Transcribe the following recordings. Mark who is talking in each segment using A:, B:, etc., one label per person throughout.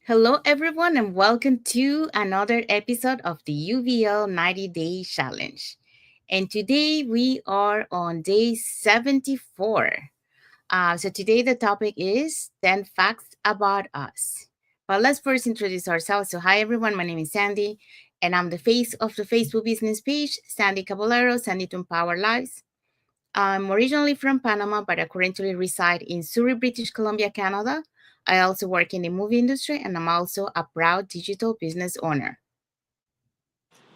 A: Hello, everyone, and welcome to another episode of the UVL 90 Day Challenge. And today we are on day 74. So today the topic is 10 facts about us. But let's first introduce ourselves. So, hi, everyone. My name is Sandy, and I'm the face of the Facebook business page, Sandy Caballero, Sandy to Empower Lives. I'm originally from Panama, but I currently reside in Surrey, British Columbia, Canada. I also work in the movie industry, and I'm also a proud digital business owner.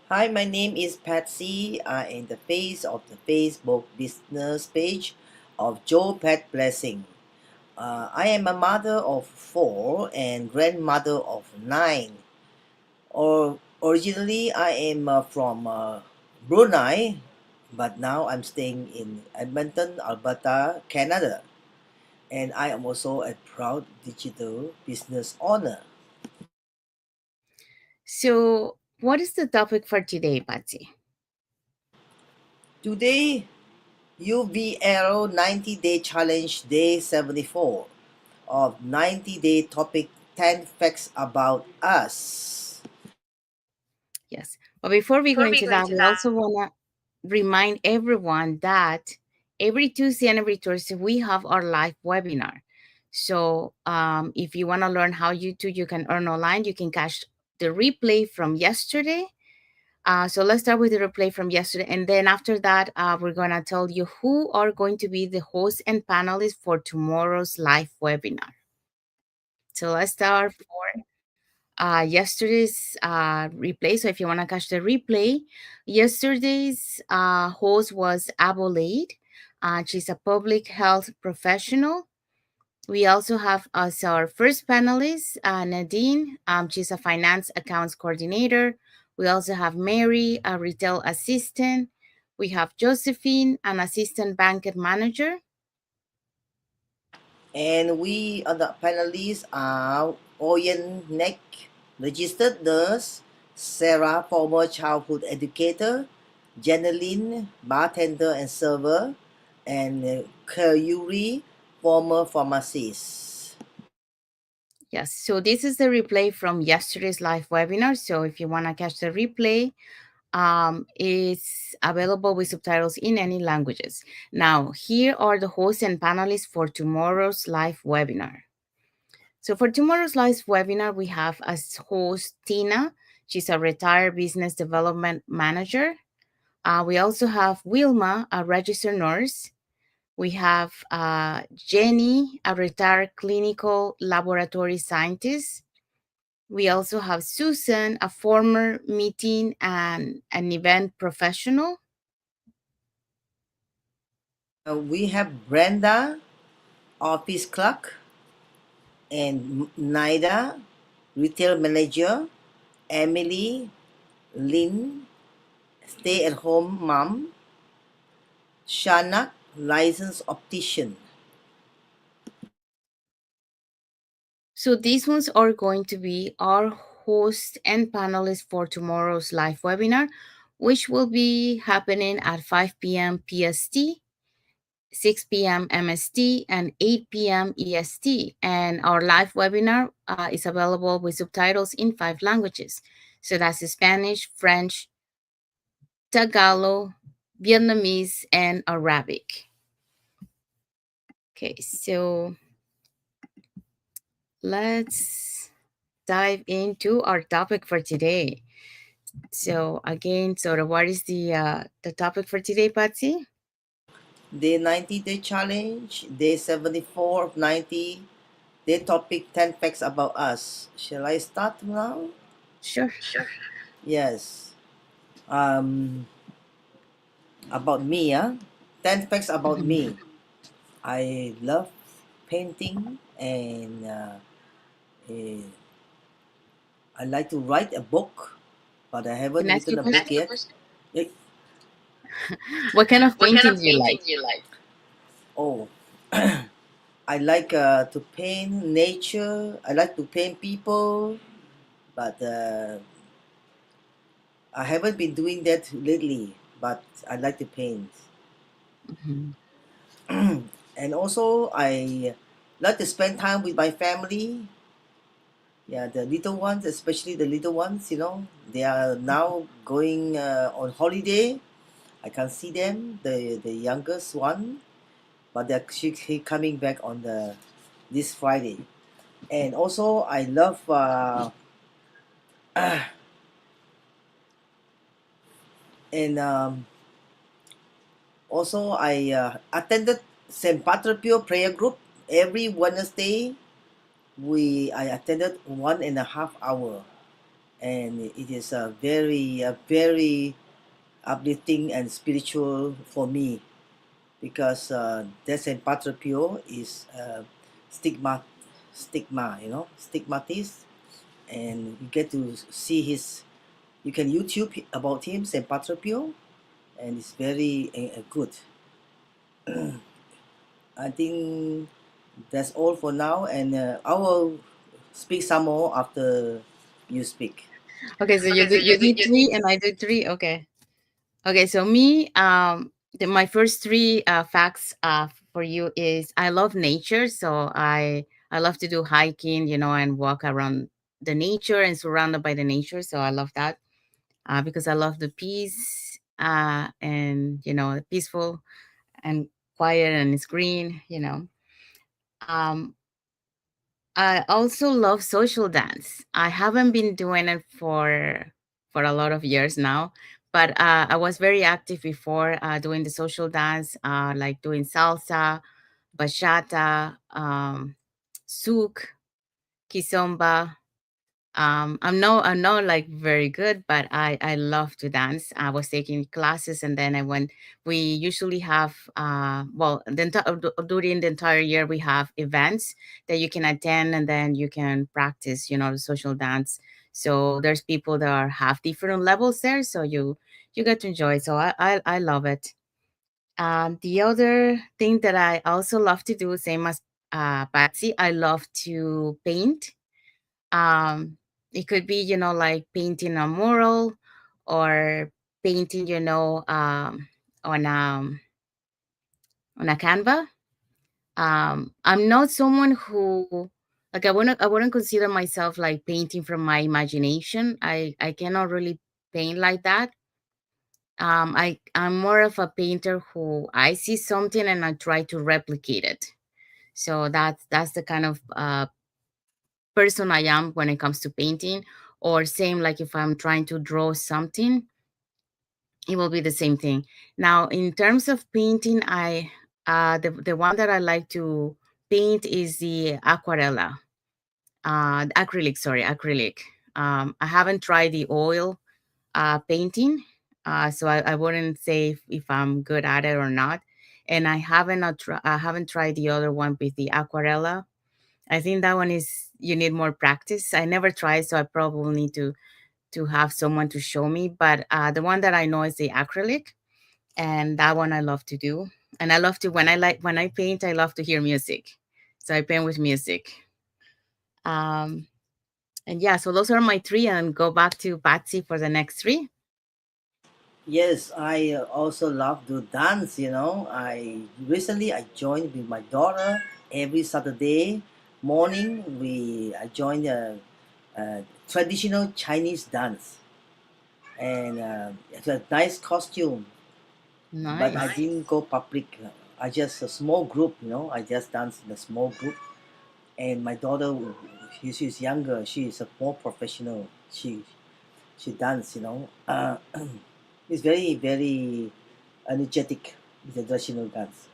B: Hi, my name is Patsy. I am the face of the Facebook business page of Joe Pet Blessing. I am a mother of four and grandmother of nine. Originally, I am from Brunei, but now I'm staying in Edmonton, Alberta, Canada. And I am also a proud digital business owner.
A: So, what is the topic for today, Patsy?
B: Today, UVL 90 Day Challenge Day 74 of 90 Day Topic 10 Facts About Us.
A: Yes. But before we go into that, we also want to remind everyone that every Tuesday and every Thursday we have our live webinar. So, if you want to learn how you can earn online, you can catch the replay from yesterday. So let's start with the replay from yesterday. And then after that, we're going to tell you who are going to be the hosts and panelists for tomorrow's live webinar. So let's start for yesterday's replay. So if you want to catch the replay, yesterday's host was Abolade. She's a public health professional. We also have as our first panelist, Nadine. She's a finance accounts coordinator. We also have Mary, a retail assistant. We have Josephine, an assistant bank manager.
B: And we other panelists are Oyen Neck, registered nurse, Sarah, former childhood educator, Janeline, bartender and server, and Kayuri, former pharmacist.
A: Yes, so this is the replay from yesterday's live webinar. So if you want to catch the replay, it's available with subtitles in any languages. Now, here are the hosts and panelists for tomorrow's live webinar. So for tomorrow's live webinar, we have as host Tina. She's a retired business development manager. We also have Wilma, a registered nurse. We have Jenny, a retired clinical laboratory scientist. We also have Susan, a former meeting and an event professional.
B: We have Brenda, office clerk, and Naida, retail manager, Emily, Lynn, stay-at-home mom, Shanak, licensed optician.
A: So these ones are going to be our host and panelists for tomorrow's live webinar, which will be happening at 5 p.m. PST, 6 p.m. MST, and 8 p.m. EST. And our live webinar is available with subtitles in 5 languages. So that's Spanish, French, Tagalog, Vietnamese, and Arabic. Okay, so let's dive into our topic for today. So again, what is the topic for today, Patsy?
B: Day 90 Day Challenge, Day 74 of 90, Day Topic 10 Facts About Us. Shall I start now?
A: Sure.
B: Yes. Um, about me, 10 facts about
A: Mhm.
B: me. I love painting and eh, I like to write a book, but I
A: Can
B: haven't
A: I ask you
B: written
A: a
B: a book
A: question?
B: yet. Eh,
A: What kind of painting do you like?
B: Oh, I like to paint nature. I like to paint people, but I haven't been doing that lately. But I like to paint,
A: Mhm.
B: and also I like to spend time with my family. Yeah, the little ones, especially the little ones, they are now going on holiday. I can see them, the youngest one, but he coming back on the this Friday. And also, I love and also I attended Saint Patropio prayer group every Wednesday. I attended 1.5 hour, and it is very uplifting and spiritual for me because that Saint Patropio is stigma stigmatist, and you get to see his. You can YouTube about him, Saint Patropio, and it's very good. I think that's all for now, and I will speak some more after you speak.
A: Okay, so you do three and I do three. Okay. Okay, so me, my first three facts for you is I love nature, so I love to do hiking, and walk around the nature and surrounded by the nature. So I love that because I love the peace and peaceful and quiet and it's green. Um, I also love social dance. I haven't been doing it for a lot of years now, but I was very active before doing the social dance, like doing salsa, bachata, souk, kizomba. I'm not like very good, but I love to dance. I was taking classes, and then I went. We usually have well, during the entire year we have events that you can attend, and then you can practice, the social dance. So there's people that have different levels there, so you get to enjoy. So I love it. The other thing that I also love to do, same as Patsy, I love to paint. um, it could be, like painting a mural or painting, on on a canva. I'm not someone who like I wouldn't consider myself like painting from my imagination. I cannot really paint like that. I'm more of a painter who I see something and I try to replicate it. So that's the kind of person I am when it comes to painting. Or same like if I'm trying to draw something, it will be the same thing. Now, in terms of painting, the one that I like to paint is the aquarella, the acrylic. Sorry, acrylic. I haven't tried the oil painting, so I wouldn't say if I'm good at it or not. And I haven't tried the other one with the aquarella. I think that one is you need more practice. I never tried, so I probably need to have someone to show me. But the one that I know is the acrylic, and that one I love to do. And I love to when I paint, I love to hear music, so I paint with music. Um, and yeah, so those are my three, and go back to Patsy for the next three.
B: Yes, I also love to dance. I joined with my daughter every Saturday morning. I joined a traditional Chinese dance, and it's a nice costume. But I
A: Nice.
B: didn't go public. I just a small group. I just danced in a small group. And my daughter, she's younger. She is a more professional. She dance. It's very energetic with the traditional dance.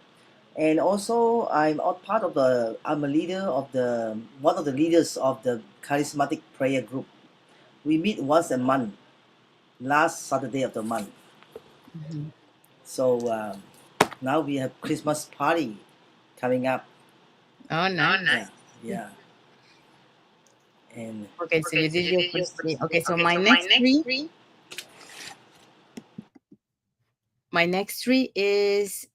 B: And also, I'm a leader of the one of the leaders of the charismatic prayer group. We meet once a month, last Saturday of the month.
A: Mhm.
B: So now we have Christmas party coming up.
A: Oh,
B: Oh,
A: nice.
B: nice. Yeah, and
A: Okay, so
B: okay,
A: you
B: so
A: did
B: you
A: your
B: did your
A: first three.
B: first three.
A: Okay, so
B: Okay, so my next three.
A: my next three is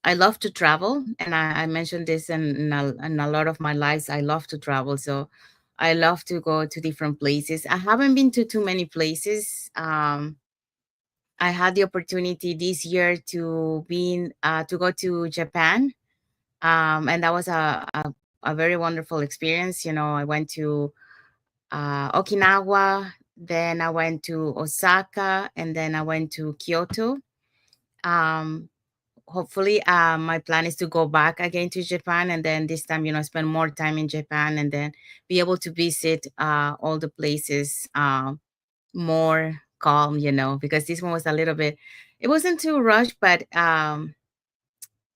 A: I love to travel, and I mentioned this in a lot of my lives. I love to travel, so I love to go to different places. I haven't been to too many places. I had the opportunity this year to go to Japan, and that was a a very wonderful experience. I went to Okinawa, then I went to Osaka, and then I went to Kyoto. Um, Hopefully, my plan is to go back again to Japan, and then this time, spend more time in Japan, and then be able to visit all the places more calm, because this one was a little bit, it wasn't too rushed, but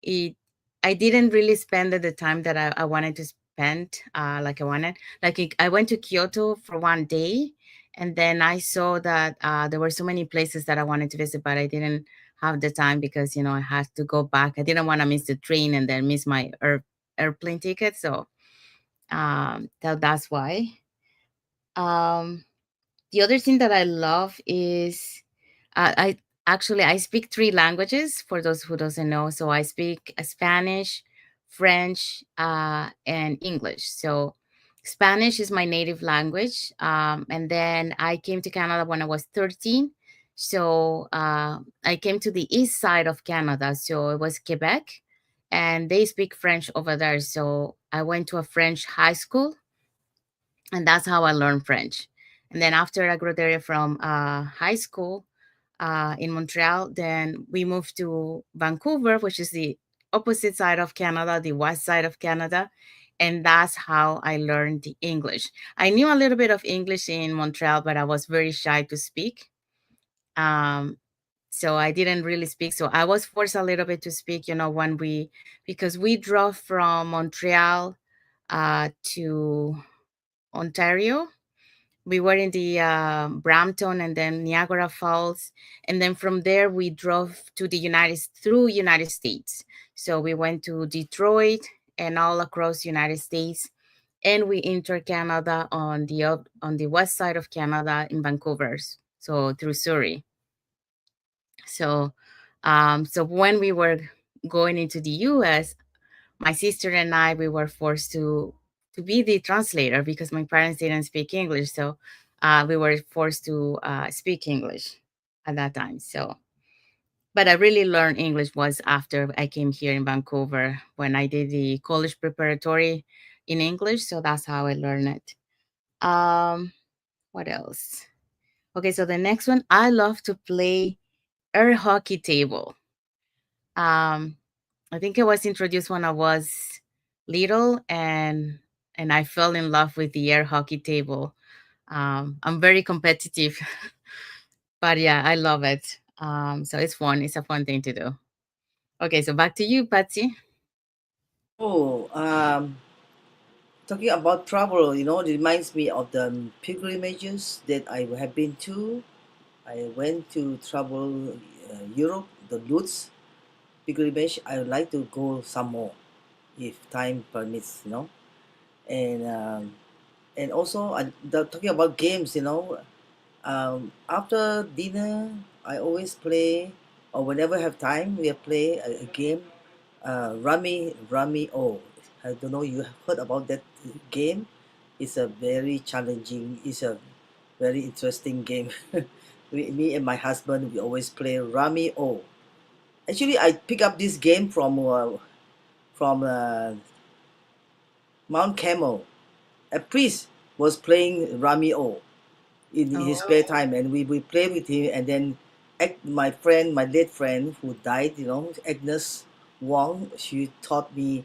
A: it I didn't really spend the time that I wanted to spend, like I wanted. Like I went to Kyoto for one day, and then I saw that there were so many places that I wanted to visit, but I didn't have the time because I had to go back. I didn't want to miss the train and then miss my airplane ticket. So that's why. Um, the other thing that I love is I speak three languages for those who doesn't know. So I speak Spanish, French, and English. So Spanish is my native language, and then I came to Canada when I was 13. So I came to the east side of Canada, so it was Quebec, and they speak French over there. So I went to a French high school, and that's how I learned French. And then after I graduated from high school in Montreal, then we moved to Vancouver, which is the opposite side of Canada, the west side of Canada. And that's how I learned the English. I knew a little bit of English in Montreal, but I was very shy to speak. Um, so I didn't really speak. So I was forced a little bit to speak, because we drove from Montreal to Ontario. We were in the Brampton and then Niagara Falls, and then from there we drove to the United States. So we went to Detroit and all across United States, and we entered Canada on the west side of Canada in Vancouver. So through Surrey. So, so when we were going into the U.S., my sister and I, we were forced to be the translator because my parents didn't speak English. So we were forced to speak English at that time. So, but I really learned English was after I came here in Vancouver when I did the college preparatory in English. So that's how I learned it. What else? Okay, so the next one, I love to play air hockey table. Um, I think it was introduced when I was little, and I fell in love with the air hockey table. I'm very competitive, but yeah, I love it. So it's fun. It's a fun thing to do. Okay, so back to you, Patsy.
B: Oh, talking about travel, it reminds me of the pilgrimages that I have been to. I went to travel Europe, the Lutz pilgrimage. I would like to go some more if time permits. And and also, talking about games. After dinner, I always play, or whenever I have time, we play a game, Rummy O. I don't know you have heard about that game. It's a very challenging. It's a very interesting game. Me and my husband, we always play Rummy O. Actually, I pick up this game from Mount Camel. A priest was playing Rummy O in his spare
A: Oh,
B: time, and we play with him. And then my late friend who died, Agnes Wong, she taught me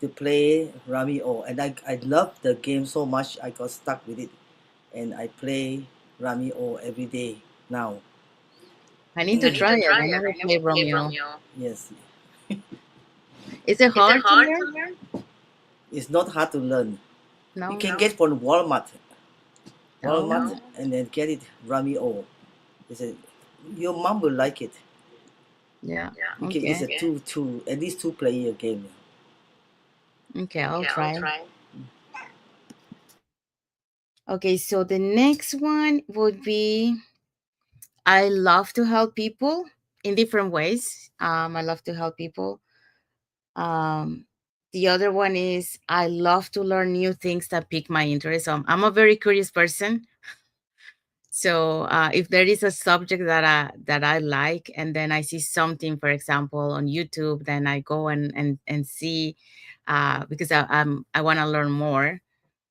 B: to play Rummy O, and I loved the game so much I got stuck with it, and I play Rummy O every day now.
A: I need to
B: I need
A: try
B: to
A: it.
B: try
A: I
B: it.
A: never
B: I never
A: played
B: played
A: Romeo.
B: Romeo. Yes,
A: Is it
B: is it
A: hard to
B: hard to
A: learn?
B: learn? It's not hard to learn. You
A: No.
B: can get from Walmart,
A: Oh,
B: and then get it Rummy O. It's a, your mom will like it.
A: yeah.
B: Yeah. It's a
A: Okay.
B: at least two-player game.
A: Okay, I'll
B: Okay, I'll
A: try.
B: try.
A: Okay, so the next one would be I love to help people in different ways. I love to help people. Um, the other one is I love to learn new things that pique my interest. I'm a very curious person. So if there is a subject that I like, and then I see something, for example, on YouTube, then I go and see. because I want to learn more,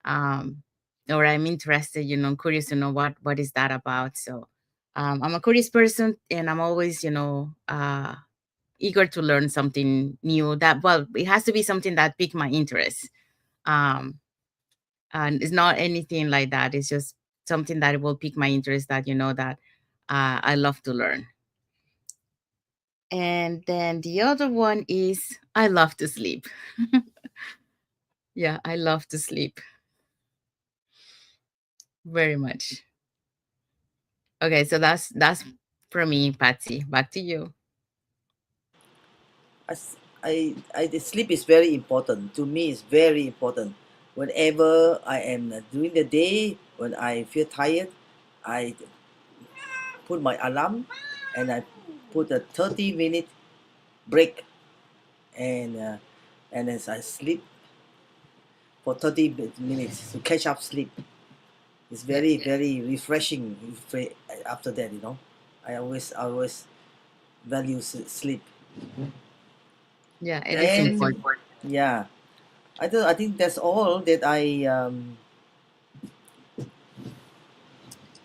A: um, or I'm interested, curious to know what is that about. So I'm a curious person, and I'm always, eager to learn something new. That well, it has to be something that pique my interest. Um, and it's not anything like that. It's just something that will pique my interest. That that I love to learn. And then the other one is I love to sleep. Yeah, I love to sleep very much. Okay, so that's for me, Patsy. Back to you.
B: As the sleep is very important. To me, it's very important. Whenever I am during the day, when I feel tired, I put my alarm and I put a 30-minute break, and as I sleep for 30 minutes to catch up sleep. It's very
A: Yes.
B: very refreshing after that, I always value sleep.
A: Yeah, it is
B: And
A: important.
B: yeah, I think that's all that that's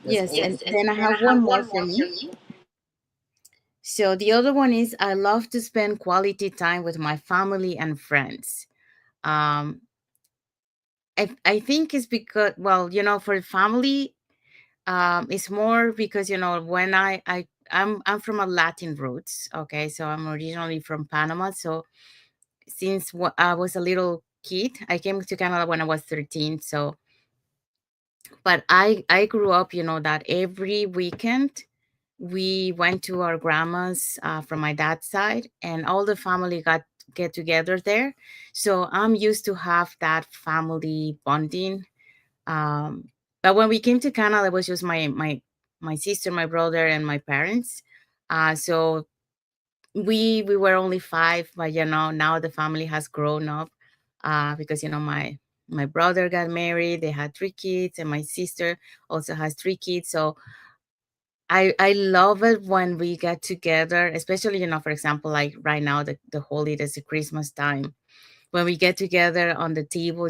A: Yes,
B: all.
A: and then I have one more for me. So the other one is I love to spend quality time with my family and friends. Um, I think it's because, well, for family, it's more because when I'm from a Latin roots. Okay, so I'm originally from Panama. So since I was a little kid, I came to Canada when I was 13. So, but I grew up, that every weekend we went to our grandma's, from my dad's side, and all the family get together there. So I'm used to have that family bonding. um but when we came to Canada, it was just my sister, my brother, and my parents. So we were only five, but now the family has grown up, because my brother got married, they had three kids, and my sister also has three kids. So I love it when we get together, especially, for example, like right now, the holidays, the Christmas time, when we get together on the table,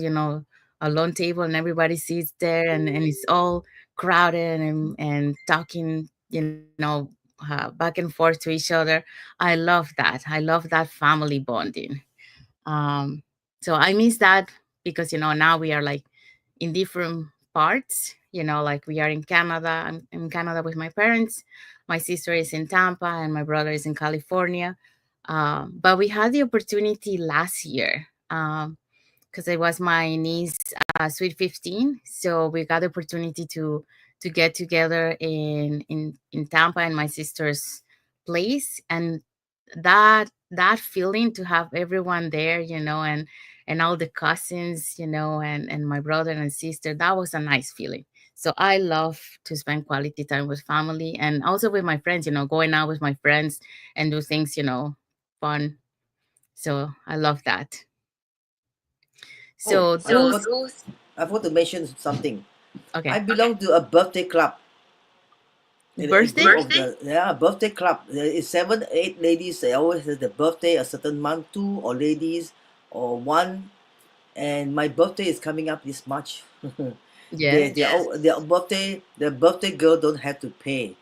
A: a long table, and everybody sits there, and it's all crowded, and talking, back and forth to each other. I love that. I love that family bonding. Um, so I miss that because now we are like in different parts. Like we are in Canada. I'm in Canada with my parents. My sister is in Tampa, and my brother is in California. But we had the opportunity last year, because it was my niece, sweet 15. So we got the opportunity to get together in Tampa, in my sister's place. And that feeling to have everyone there, and all the cousins, and my brother and sister, that was a nice feeling. So I love to spend quality time with family, and also with my friends, going out with my friends and do things, fun. So I love that.
B: Oh,
A: So
B: I
A: those.
B: forgot. I forgot to mention something. I
A: Okay.
B: belong to a birthday club. In a group
A: Birthday.
B: of the birthday club. There is 7 8 ladies. They always have the birthday a certain month, two or ladies or one. And my birthday is coming up this March.
A: Yes.
B: Their birthday, the birthday girl don't have to pay.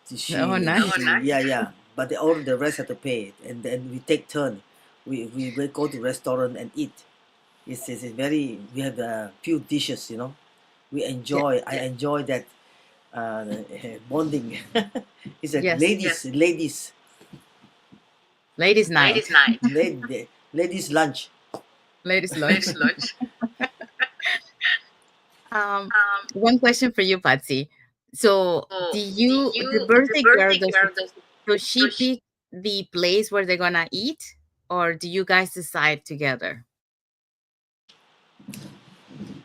A: Oh,
B: She
A: nice.
B: yeah, yeah. But all the rest have to pay, and then we take turn. We will go to restaurant and eat. It's very, we have a few dishes. We
A: Yeah.
B: enjoy. I enjoy that uh, bonding. It's like
A: Yes. Ladies' night.
B: ladies lunch.
A: Ladies' lunch. Um, One question for you, Patsy. So, the birthday girl, does she pick the place where they're gonna eat, or do you guys decide together?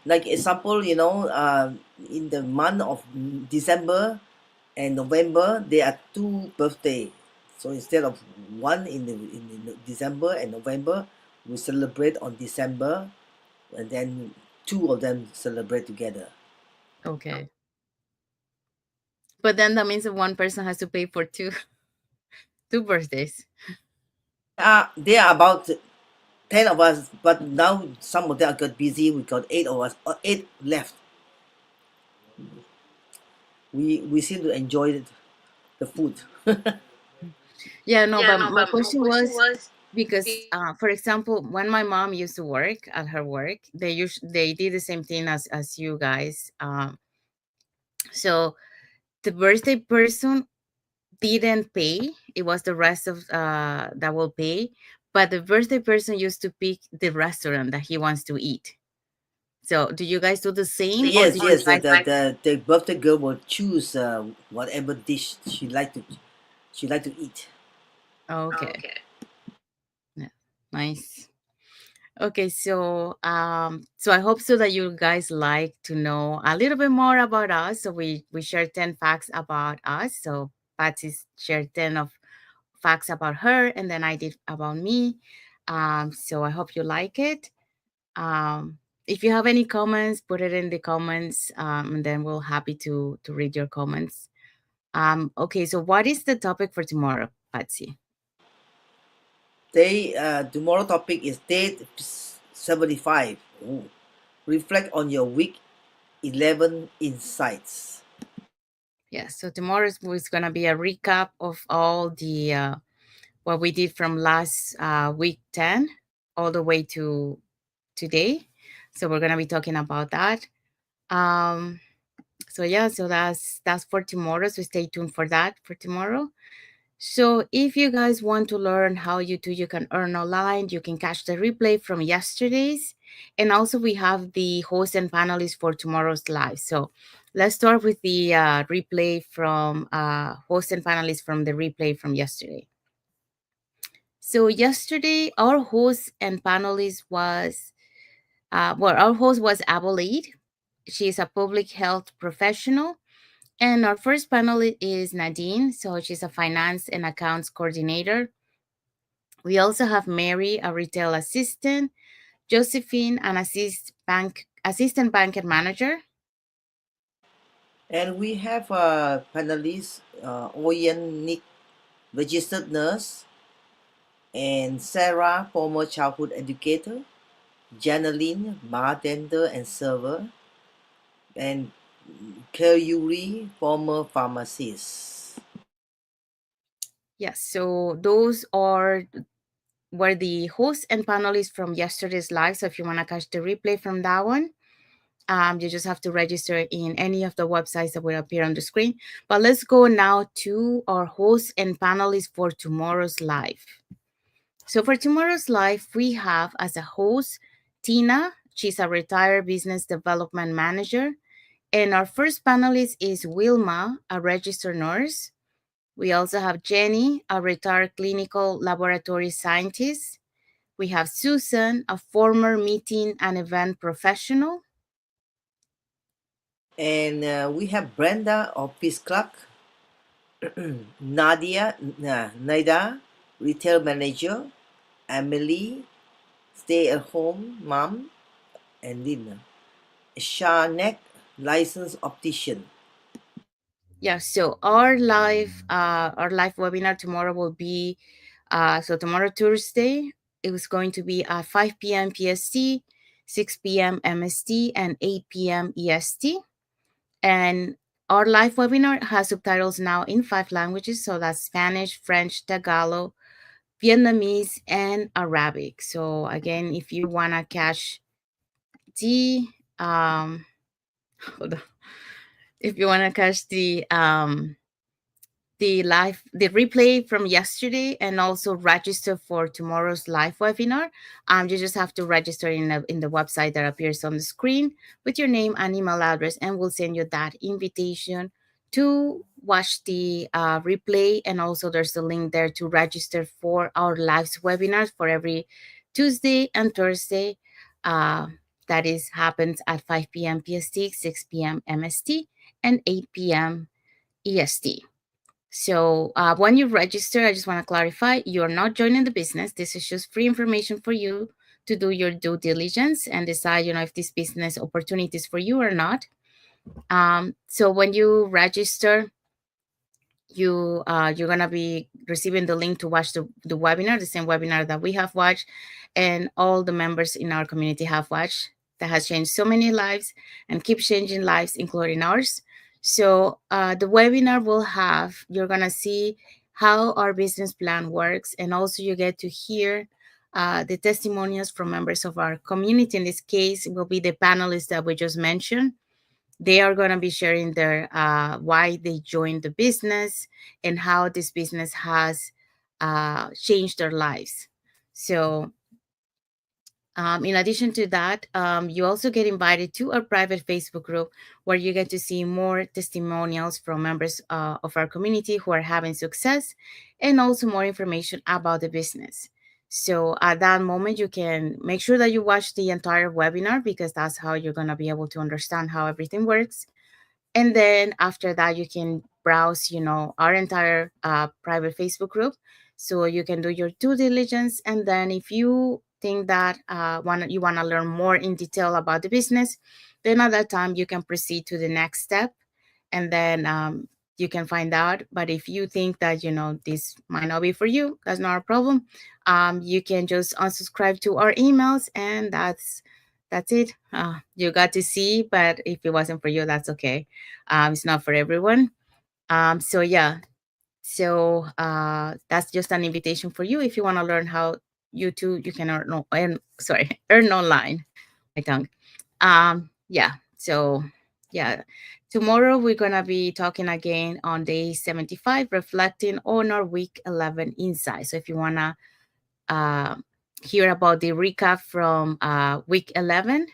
B: Like example, in the month of December and November, there are two birthday. So instead of one in December and November, we celebrate on December, and then two of them celebrate together.
A: Okay. But then that means that one person has to pay for two two birthdays.
B: They are about. 10 of us, but now some of them got busy. We got 8 of us, 8 left. We seem to enjoy the food.
A: Yeah, no, but my question was because, for example, when my mom used to work at her work, they did the same thing as you guys. So the birthday person didn't pay. It was the rest of that will pay, but the birthday person used to pick the restaurant that he wants to eat. So do you guys do the same, or do
B: Yes,
A: you
B: yes.
A: guys?
B: The birthday girl will choose whatever dish she like to eat.
A: Okay, yeah, nice. Okay, so I hope so that you guys like to know a little bit more about us. So we share 10 facts about us. So Patsy shared 10 of facts about her, and then I did about me. So I hope you like it. Um, if you have any comments, put it in the comments, and then we'll happy to read your comments. Okay, so what is the topic for tomorrow, Patsy?
B: Tomorrow topic is day 75. Ooh. Reflect on your week 11 insights.
A: Yeah, so tomorrow is gonna be a recap of all the what we did from last week 10 all the way to today. So we're gonna be talking about that. Um, so yeah, so that's for tomorrow. So stay tuned for that for tomorrow. So if you guys want to learn how you can earn online, you can catch the replay from yesterday's. And also we have the host and panelists for tomorrow's live. So let's start with the replay from host and panelists from the replay from yesterday. So yesterday, our host and panelist was, our host was Abolade. She is a public health professional. And our first panelist is Nadine. So she's a finance and accounts coordinator. We also have Mary, a retail assistant, Josephine, an assistant bank manager.
B: And we have a panelist, Oyen Nick, registered nurse, and Sarah, former childhood educator, Janeline, bartender and server, and Kayuri, former pharmacist.
A: Yes, so those are were the hosts and panelists from yesterday's live. So if you want to catch the replay from that one, you just have to register in any of the websites that will appear on the screen. But let's go now to our hosts and panelists for tomorrow's live. So for tomorrow's live, we have as a host Tina. She's a retired business development manager. And our first panelist is Wilma, a registered nurse. We also have Jenny, a retired clinical laboratory scientist. We have Susan, a former meeting and event professional.
B: And we have Brenda, office clerk, Naida, retail manager, Emily, stay-at-home mom, and Lina. Shanek, licensed optician.
A: Yeah, so our live webinar tomorrow will be so tomorrow Thursday it was going to be at 5 p.m. PST, 6 p.m. MST, and 8 p.m. EST. And our live webinar has subtitles now in 5 languages, so that's Spanish, French, Tagalog, Vietnamese, and Arabic. So again, if you wanna catch the hold on. If you wanna catch the replay from yesterday and also register for tomorrow's live webinar, you just have to register in the website that appears on the screen with your name and email address, and we'll send you that invitation to watch the replay. And also there's a link there to register for our live webinars for every Tuesday and Thursday. uh, that is happens at 5 p.m. PST, 6 p.m. MST, and 8 p.m. EST. So when you register, I just want to clarify, you're not joining the business. This is just free information for you to do your due diligence and decide, if this business opportunity is for you or not. So when you register, you're gonna be receiving the link to watch the webinar, the same webinar that we have watched and all the members in our community have watched, that has changed so many lives and keep changing lives, including ours. So the webinar will have, you're gonna see how our business plan works, and also you get to hear the testimonials from members of our community. In this case, it will be the panelists that we just mentioned. They are going to be sharing their why they joined the business and how this business has changed their lives. So in addition to that, you also get invited to our private Facebook group where you get to see more testimonials from members of our community who are having success, and also more information about the business. So at that moment, you can make sure that you watch the entire webinar, because that's how you're going to be able to understand how everything works. And then after that, you can browse, our entire private Facebook group, so you can do your due diligence. And then if you think that you want to learn more in detail about the business, then at that time you can proceed to the next step, and then you can find out. But if you think that this might not be for you, that's not a problem. You can just unsubscribe to our emails, and that's it. You got to see, but if it wasn't for you, that's okay. It's not for everyone. So yeah, so that's just an invitation for you if you want to learn how you can earn, no, sorry, earn online. My tongue. Yeah. So yeah, tomorrow we're gonna be talking again on day 75, reflecting on our week 11 insight. So if you wanna uh, hear about the recap from week 11,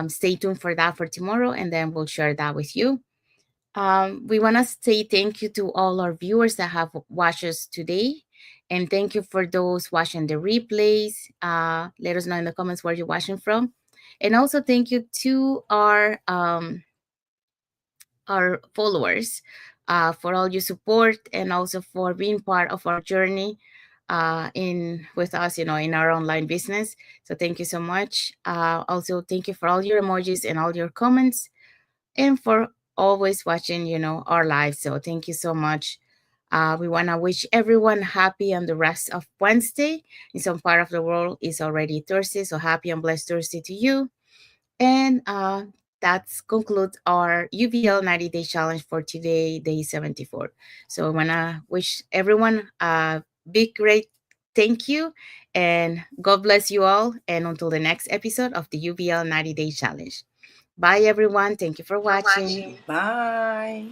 A: stay tuned for that for tomorrow, and then we'll share that with you. We want to say thank you to all our viewers that have watched us today. And thank you for those watching the replays. Let us know in the comments where you're watching from. And also thank you to our followers for all your support, and also for being part of our journey in with us, in our online business. So thank you so much. Also, thank you for all your emojis and all your comments, and for always watching, our lives. So thank you so much. We want to wish everyone happy on the rest of Wednesday. In some part of the world, it's already Thursday. So happy and blessed Thursday to you. And that concludes our UVL 90 Day Challenge for today, day 74. So I want to wish everyone a big, great thank you. And God bless you all. And until the next episode of the UVL 90 Day Challenge. Bye, everyone. Thank you for watching.
B: Bye.